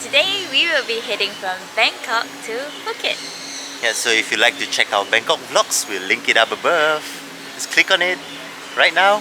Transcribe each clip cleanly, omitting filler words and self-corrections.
today we will be heading from Bangkok to Phuket. Yeah, so if you'd like to check our Bangkok vlogs, we'll link it up above. Just click on it right now.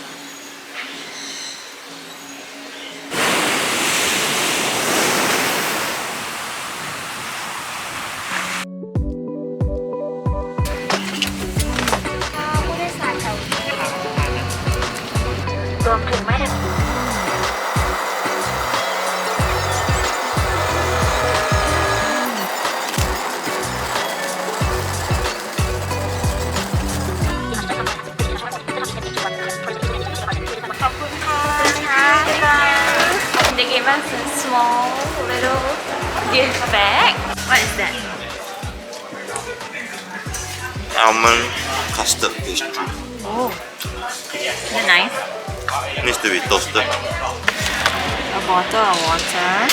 They gave us a small little gift bag. What is that? Almond custard pastry. Oh, is it nice? Needs to be toasted. A bottle of water.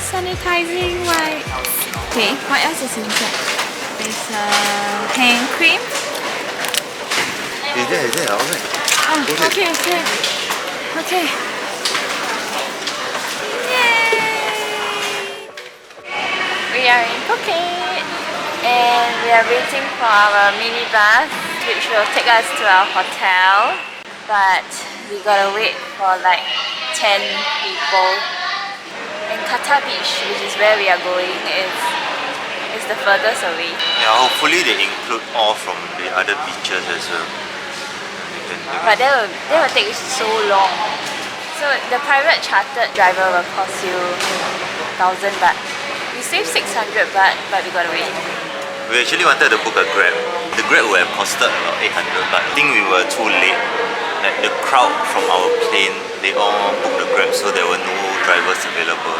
Sanitizing wipes. Okay, what else is inside? There's hand cream. Is there, alright. Oh, okay. Okay. We are in Phuket and we are waiting for our minibus which will take us to our hotel, but we gotta wait for like 10 people. And Kata Beach, which is where we are going, is the furthest away. Yeah, hopefully they include all from the other beaches as well. But that will take so long. So the private chartered driver will cost you 1,000 baht. We saved 600 baht, but we gotta wait. We actually wanted to book a Grab. The Grab would have costed about 800 but I think we were too late. Like the crowd from our plane, they all booked the Grab, so there were no drivers available.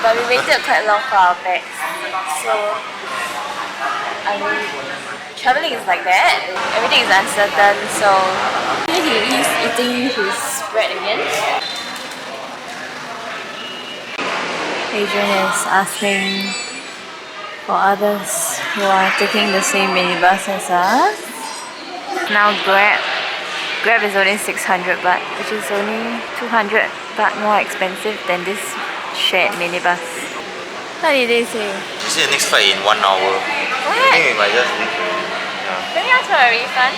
But we waited quite long for our bags. So, I mean, traveling is like that. Everything is uncertain, so he's eating his bread again. Adrian is asking for others who are taking the same minibus as us. Now Grab is only 600 baht, which is only 200 baht more expensive than this shared minibus. What did they say? They say the next flight in 1 hour. What? I think we might just leave. Yeah. Can we ask for a refund?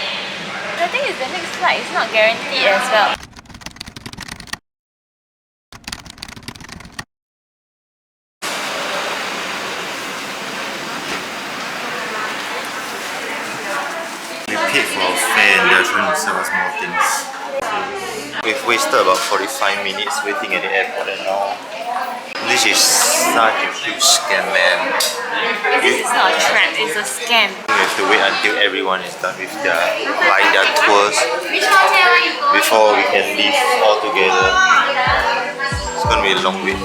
The thing is, the next flight is not guaranteed as well. We paid for our fare and they're trying to sell us more things. We've wasted about 45 minutes waiting at the airport and now this is such a huge scam, man. This is not a trap, it's a scam. We have to wait until everyone is done with buying their tours before we can leave all together. It's going to be a long wait.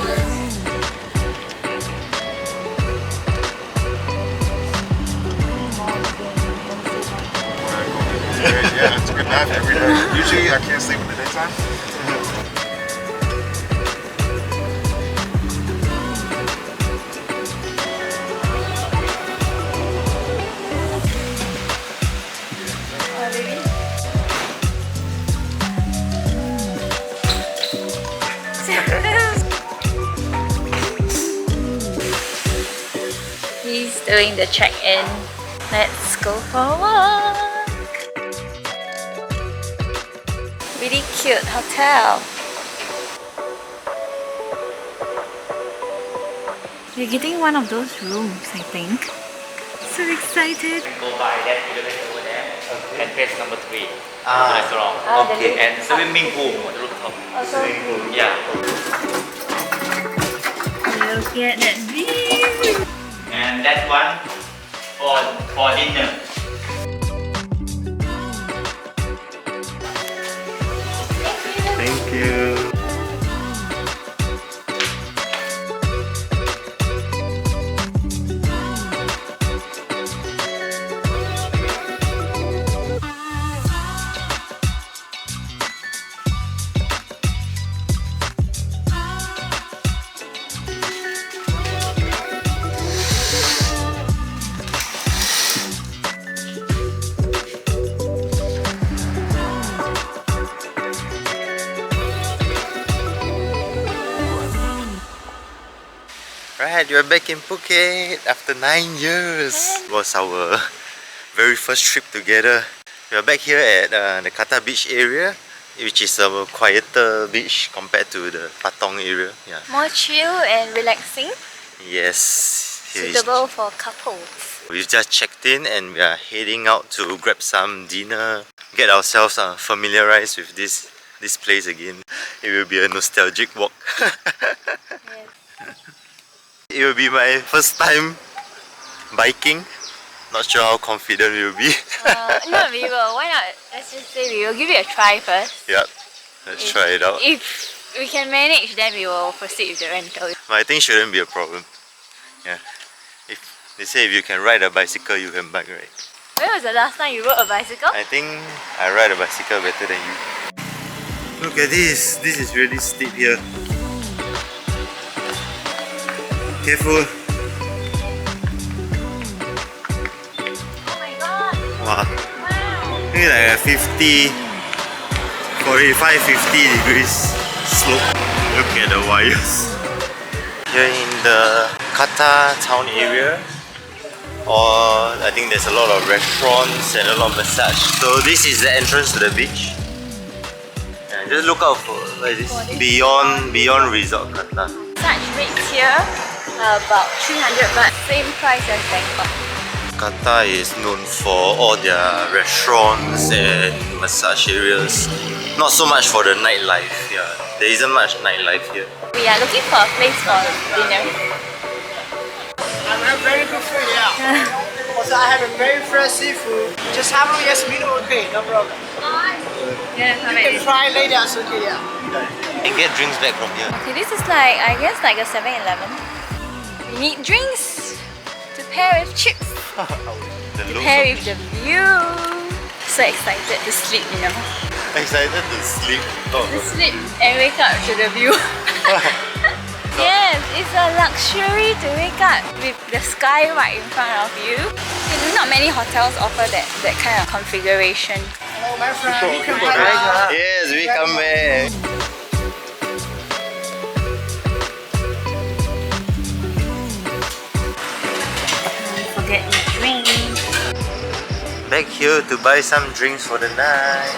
Yeah, it's a good nap every day. Usually I can't sleep in the daytime. He's doing the check-in. Let's go for a walk. Really cute hotel. We're getting one of those rooms, I think. So excited. Go by that elevator over there and face number 3 Ah, the restaurant. okay. And swimming pool on the rooftop. Swimming pool. Yeah. Look at that view. And that one for dinner. Thank you. Right, we're back in Phuket after 9 years. It was our very first trip together. We're back here at the Kata beach area, which is a quieter beach compared to the Patong area. Yeah. More chill and relaxing, Yes. Here is- suitable for couples. We've just checked in and we are heading out to grab some dinner, get ourselves familiarized with this place again. It will be a nostalgic walk. It will be my first time biking. Not sure how confident we will be. No, we will. Why not? Let's just say we will give it a try first. Yep, let's try it out. If we can manage, then we will proceed with the rental. But I think shouldn't be a problem. Yeah. If they say if you can ride a bicycle, you can bike, right? When was the last time you rode a bicycle? I think I ride a bicycle better than you. Look at this. This is really steep here. Careful. Oh my god! Wow. Wow! Maybe like a 50, 45, 50 degrees slope. Look at the wires. Here in the Kata town area, or I think there's a lot of restaurants and a lot of massage. So this is the entrance to the beach. Yeah, just look out for what is this? Beyond Resort Kata. Such rates here are about 300 baht, same price as Bangkok. Kata is known for all their restaurants and massage areas. Not so much for the nightlife. Yeah, there isn't much nightlife here. We are looking for a place for dinner. I have very good food, yeah. Also, I have a very fresh seafood. Just have a yes meal, okay, no problem. Yeah, You can try later, it's okay, yeah. And get drinks back from here. Okay, this is like, I guess like a 7-Eleven. We need drinks to pair with chips, The to loaves pair of- with the view. So excited to sleep, you know. Excited to sleep. Oh. To sleep and wake up to the view. Yes, it's a luxury to wake up with the sky right in front of you. Not many hotels offer that kind of configuration. Hello, my friend. You can buy Yes, we come back. Forget your drink. Back here to buy some drinks for the night.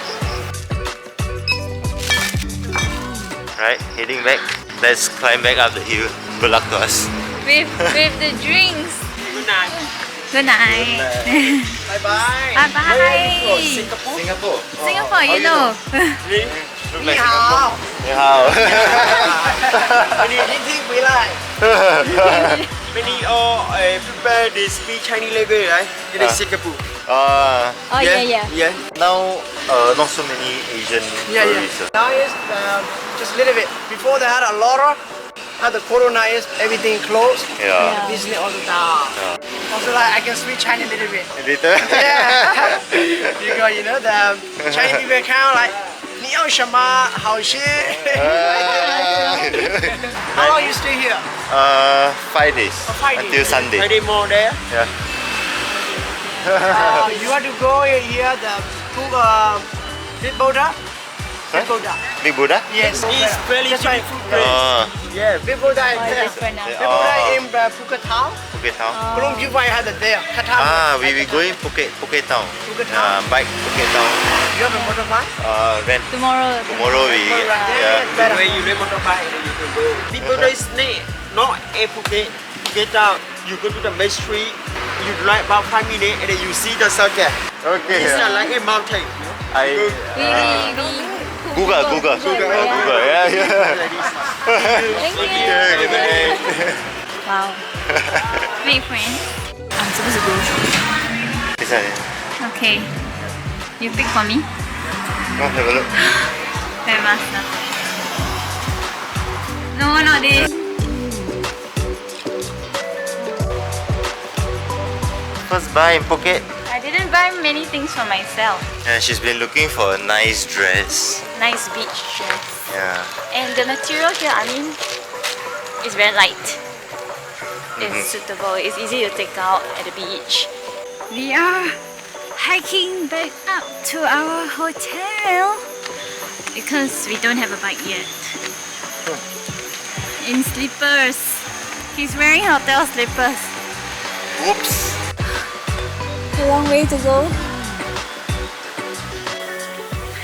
Right, heading back. Let's climb back up the hill. Good luck to us. With the drinks. Good night. Good night. Bye-bye. Bye bye. Singapore. Singapore. Singapore, you know. Look Ni like hao. Ni hao. Many things we like. Many all people they speak Chinese language, right? In Singapore. Ah, Oh yeah. Yeah. now not so many Asian Yeah, tourists. yeah. Now is just a little bit. Before they had a lot of, had the corona is everything closed. Yeah. Business all down. Also like I can speak Chinese a little bit. Later. Yeah. Because you know the Chinese people count like 你要什么好吃 How long you stay here? 5 days. 5 days. Until Sunday. Friday more there. Yeah. You want to go here the Big Boulder? Big Boulder. Big Buddha? Yes. It's very beautiful place. Yeah, Big Boulder is there. Different now. Big Boulder in Phuket town. Phuket town. Belum you had it there. We going Phuket town. Phuket town. Bike Phuket town. You have a motorbike? Rent. Tomorrow We Better. When you rent motorbike, you can go. People they stay not in Phuket. Get down. You go to the main street. You drive about 5 minutes and then you see the sunset. Okay. It's not like a mountain. I We Google. Yeah. Thank you. Okay. Wow. Make friends. I'm supposed to go. This one. Okay. You pick for me. Come have a look. Wear mask now. No, not this. First buy in Phuket. I didn't buy many things for myself. And she's been looking for a nice dress. Nice beach dress. Yeah. And the material here, I mean, is very light. It's suitable. It's easy to take out at the beach. We are hiking back up to our hotel because we don't have a bike yet. In slippers. He's wearing hotel slippers. Whoops. A long way to go.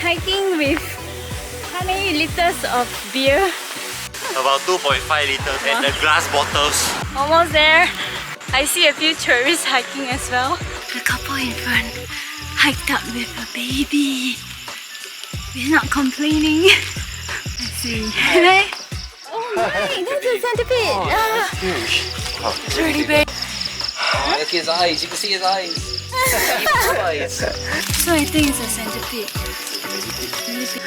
Hiking with how many liters of beer? About 2.5 liters and the glass bottles. Almost there. I see a few tourists hiking as well. The couple in front hiked up with a baby. We're not complaining. Let's see. Oh my, that's a centipede. Huge. It's really big. Oh, look at his eyes. You can see his eyes. So I think it's a centipede.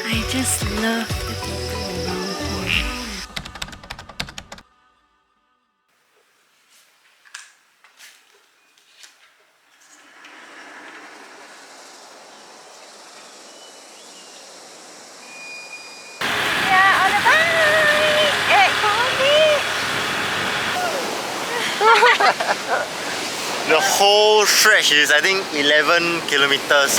I just love the people around here. Yeah, on the bike at The whole stretch is I think 11 kilometers.